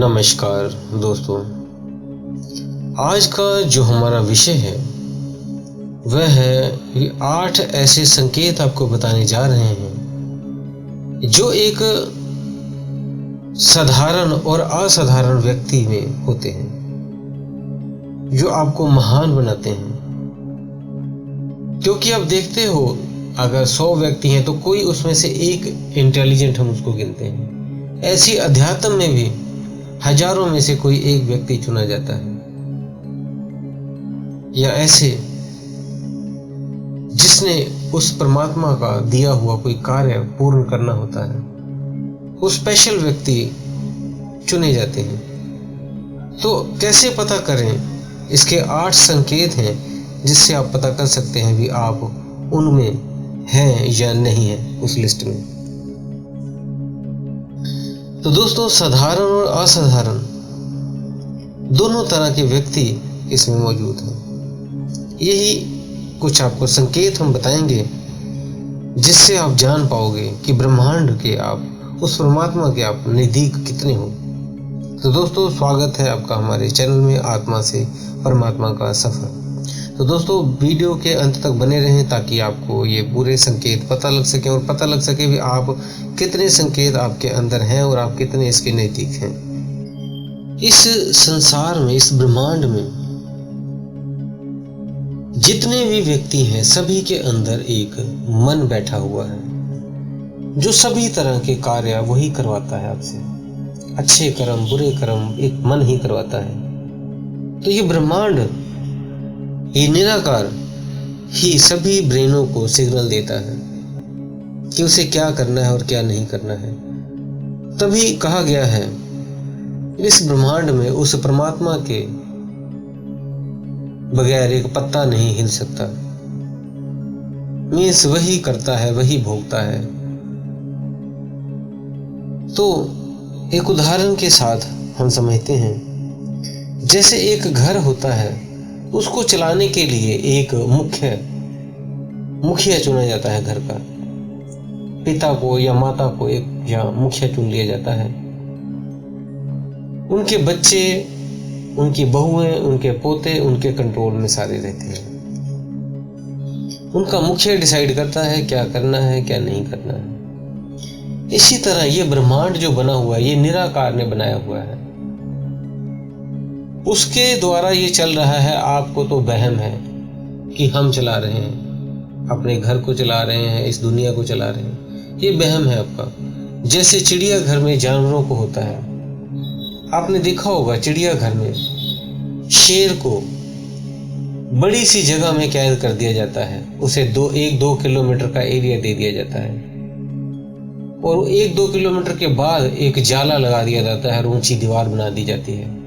नमस्कार दोस्तों, आज का जो हमारा विषय है वह है 8 ऐसे संकेत आपको बताने जा रहे हैं जो एक साधारण और असाधारण व्यक्ति में होते हैं, जो आपको महान बनाते हैं। क्योंकि आप देखते हो, अगर 100 व्यक्ति हैं तो कोई उसमें से एक इंटेलिजेंट हम उसको गिनते हैं। ऐसी अध्यात्म में भी हजारों में से कोई एक व्यक्ति चुना जाता है, या ऐसे जिसने उस परमात्मा का दिया हुआ कोई कार्य पूर्ण करना होता है, वो स्पेशल व्यक्ति चुने जाते हैं। तो कैसे पता करें? इसके 8 संकेत हैं जिससे आप पता कर सकते हैं कि आप उनमें हैं या नहीं हैं उस लिस्ट में। तो दोस्तों, साधारण और असाधारण दोनों तरह के व्यक्ति इसमें मौजूद हैं। यही कुछ आपको संकेत हम बताएंगे जिससे आप जान पाओगे कि ब्रह्मांड के आप उस परमात्मा के आप नज़दीक कितने हो। तो दोस्तों, स्वागत है आपका हमारे चैनल में आत्मा से परमात्मा का सफ़र। तो दोस्तों, वीडियो के अंत तक बने रहें ताकि आपको ये पूरे संकेत पता लग सके और पता लग सके कि आप कितने संकेत आपके अंदर हैं और आप कितने इसके नज़दीक हैं। इस संसार में, इस ब्रह्मांड में जितने भी व्यक्ति हैं, सभी के अंदर एक मन बैठा हुआ है जो सभी तरह के कार्य वही करवाता है आपसे। अच्छे कर्म, बुरे कर्म एक मन ही करवाता है। तो ये ब्रह्मांड, ये निराकार ही सभी ब्रेनों को सिग्नल देता है कि उसे क्या करना है और क्या नहीं करना है। तभी कहा गया है, इस ब्रह्मांड में उस परमात्मा के बगैर एक पत्ता नहीं हिल सकता। मीन्स वही करता है, वही भोगता है। तो एक उदाहरण के साथ हम समझते हैं, जैसे एक घर होता है, उसको चलाने के लिए एक मुखिया चुना जाता है। घर का पिता को या माता को एक या मुखिया चुन लिया जाता है। उनके बच्चे, उनकी बहुएं, उनके पोते उनके कंट्रोल में सारे रहते हैं। उनका मुखिया डिसाइड करता है क्या करना है, क्या नहीं करना है। इसी तरह ये ब्रह्मांड जो बना हुआ है, ये निराकार ने बनाया हुआ है। उसके द्वारा ये चल रहा है। आपको तो वहम है कि हम चला रहे हैं, अपने घर को चला रहे हैं, इस दुनिया को चला रहे हैं। ये वहम है आपका। जैसे चिड़ियाघर में जानवरों को होता है, आपने देखा होगा चिड़ियाघर में शेर को बड़ी सी जगह में कैद कर दिया जाता है। उसे 1-2 किलोमीटर का एरिया दे दिया जाता है और 1-2 किलोमीटर के बाद एक जाला लगा दिया जाता है और ऊंची दीवार बना दी जाती है।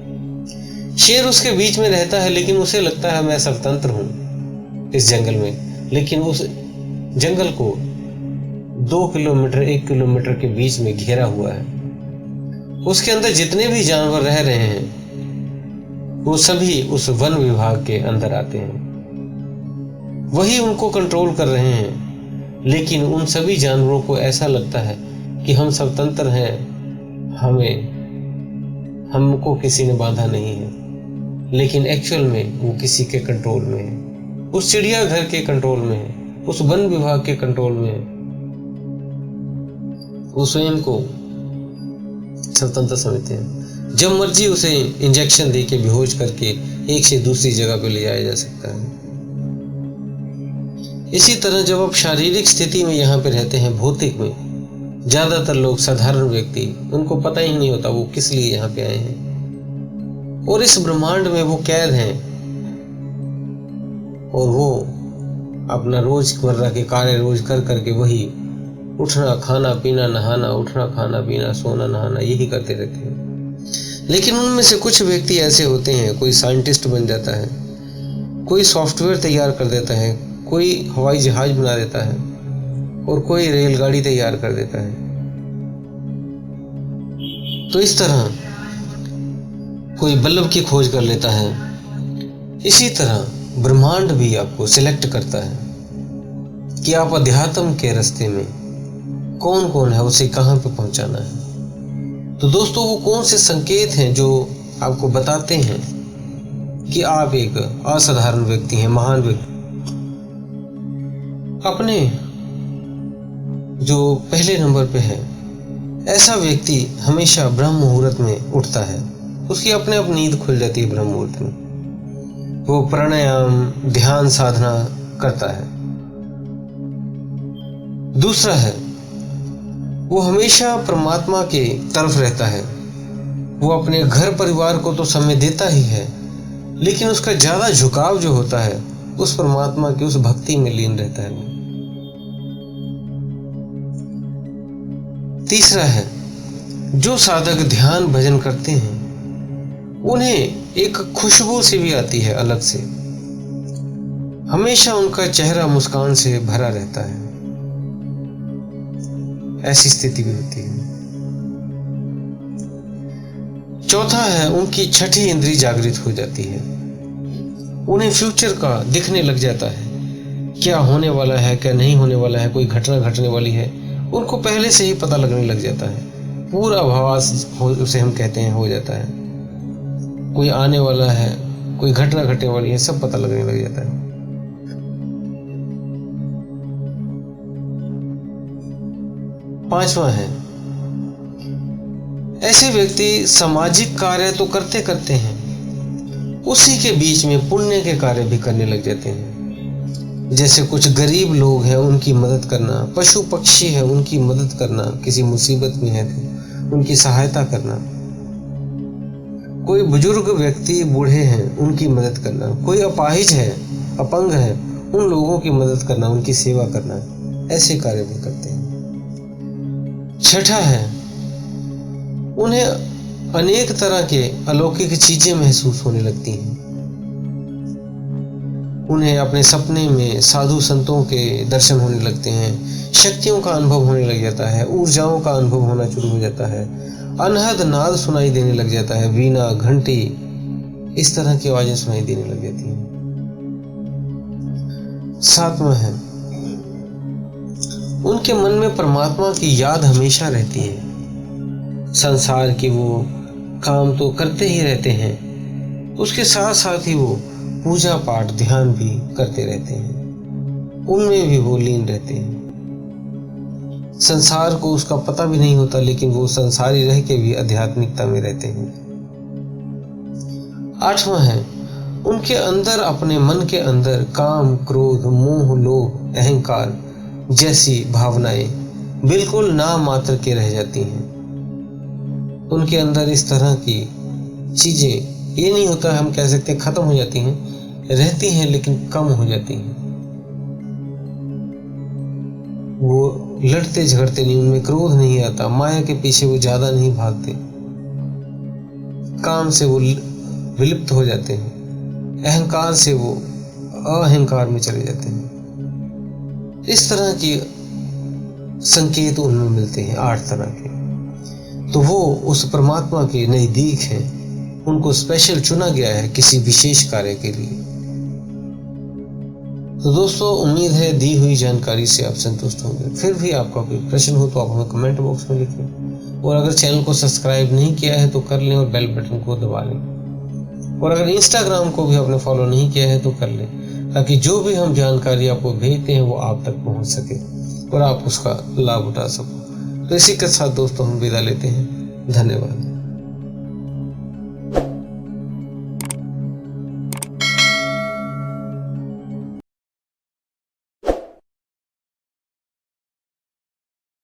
शेर उसके बीच में रहता है, लेकिन उसे लगता है मैं स्वतंत्र हूं इस जंगल में। लेकिन उस जंगल को 2 किलोमीटर 1 किलोमीटर के बीच में घेरा हुआ है। उसके अंदर जितने भी जानवर रह रहे हैं वो सभी उस वन विभाग के अंदर आते हैं। वही उनको कंट्रोल कर रहे हैं। लेकिन उन सभी जानवरों को ऐसा लगता है कि हम स्वतंत्र हैं, हमको किसी ने बांधा नहीं है। लेकिन एक्चुअल में वो किसी के कंट्रोल में है, उस चिड़ियाघर के कंट्रोल में है, उस वन विभाग के कंट्रोल में है। वो स्वयं को स्वतंत्र समझते हैं। जब मर्जी उसे इंजेक्शन दे के बेहोश करके एक से दूसरी जगह पे ले जाया जा सकता है। इसी तरह जब आप शारीरिक स्थिति में यहाँ पे रहते हैं, भौतिक में, ज्यादातर लोग, साधारण व्यक्ति, उनको पता ही नहीं होता वो किस लिए यहाँ पे आए हैं। और इस ब्रह्मांड में वो कैद हैं और वो अपना रोजमर्रा के कार्य रोज कर करके वही उठना, खाना पीना, नहाना, उठना, खाना पीना, सोना, नहाना, यही करते रहते हैं। लेकिन उनमें से कुछ व्यक्ति ऐसे होते हैं, कोई साइंटिस्ट बन जाता है, कोई सॉफ्टवेयर तैयार कर देता है, कोई हवाई जहाज बना देता है और कोई रेलगाड़ी तैयार कर देता है। तो इस तरह कोई बल्ब की खोज कर लेता है। इसी तरह ब्रह्मांड भी आपको सिलेक्ट करता है कि आप अध्यात्म के रास्ते में कौन कौन है, उसे कहाँ पे पहुंचाना है। तो दोस्तों वो कौन से संकेत हैं जो आपको बताते हैं कि आप एक असाधारण व्यक्ति हैं, महान व्यक्ति? अपने जो पहले नंबर पे है, ऐसा व्यक्ति हमेशा ब्रह्म मुहूर्त में उठता है। उसकी अपने आप नींद खुल जाती है ब्रह्म मुहूर्त में। वो प्राणायाम, ध्यान साधना करता है। दूसरा है, वो हमेशा परमात्मा के तरफ रहता है। वो अपने घर परिवार को तो समय देता ही है, लेकिन उसका ज्यादा झुकाव जो होता है उस परमात्मा की उस भक्ति में लीन रहता है। तीसरा है, जो साधक ध्यान भजन करते हैं उन्हें एक खुशबू सी भी आती है अलग से। हमेशा उनका चेहरा मुस्कान से भरा रहता है। ऐसी स्थिति भी होती है। चौथा है, उनकी छठी इंद्री जागृत हो जाती है। उन्हें फ्यूचर का दिखने लग जाता है, क्या होने वाला है, क्या नहीं होने वाला है, कोई घटना घटने वाली है, उनको पहले से ही पता लगने लग जाता है। पूरा आभास उसे हम कहते हैं हो जाता है। कोई आने वाला है, कोई घटना घटने वाली है, सब पता लगने लग जाता है। पांचवा है, ऐसे व्यक्ति सामाजिक कार्य तो करते करते हैं, उसी के बीच में पुण्य के कार्य भी करने लग जाते हैं। जैसे कुछ गरीब लोग हैं उनकी मदद करना, पशु पक्षी है उनकी मदद करना, किसी मुसीबत में है तो उनकी सहायता करना, कोई बुजुर्ग व्यक्ति बूढ़े हैं उनकी मदद करना, कोई अपाहिज है, अपंग है, उन लोगों की मदद करना, उनकी सेवा करना, ऐसे कार्य भी करते हैं। छठा है, उन्हें अनेक तरह के अलौकिक चीजें महसूस होने लगती हैं। उन्हें अपने सपने में साधु संतों के दर्शन होने लगते हैं, शक्तियों का अनुभव होने लग जाता है, ऊर्जाओं का अनुभव होना शुरू हो जाता है, अनहद नाद सुनाई देने लग जाता है, वीणा, घंटी, इस तरह की आवाजें सुनाई देने लग जाती हैं। सातवां है, उनके मन में परमात्मा की याद हमेशा रहती है। संसार की वो काम तो करते ही रहते हैं, उसके साथ साथ ही वो पूजा पाठ ध्यान भी करते रहते हैं, उनमें भी वो लीन रहते हैं। संसार को उसका पता भी नहीं होता, लेकिन वो संसारी रह के भी आध्यात्मिकता में रहते हैं। आठवां है, उनके अंदर, अपने मन के अंदर काम, क्रोध, मोह, लोभ, अहंकार जैसी भावनाएं बिल्कुल नाम मात्र के रह जाती हैं। उनके अंदर इस तरह की चीजें, ये नहीं होता हम कह सकते खत्म हो जाती हैं, रहती हैं लेकिन कम हो जाती हैं। वो लड़ते झगड़ते नहीं, उनमें क्रोध नहीं आता, माया के पीछे वो ज्यादा नहीं भागते, काम से वो विलुप्त हो जाते हैं, अहंकार से वो अहंकार में चले जाते हैं। इस तरह के संकेत उनमें मिलते हैं, 8 तरह के। तो वो उस परमात्मा के नजदीक हैं, उनको स्पेशल चुना गया है किसी विशेष कार्य के लिए। तो दोस्तों, उम्मीद है दी हुई जानकारी से आप संतुष्ट होंगे। फिर भी आपका कोई प्रश्न हो तो आप हमें कमेंट बॉक्स में लिखें, और अगर चैनल को सब्सक्राइब नहीं किया है तो कर लें और बेल बटन को दबा लें, और अगर इंस्टाग्राम को भी आपने फॉलो नहीं किया है तो कर लें, ताकि जो भी हम जानकारी आपको भेजते हैं वो आप तक पहुंच सके और आप उसका लाभ उठा सको। तो इसी के साथ दोस्तों हम विदा लेते हैं। धन्यवाद।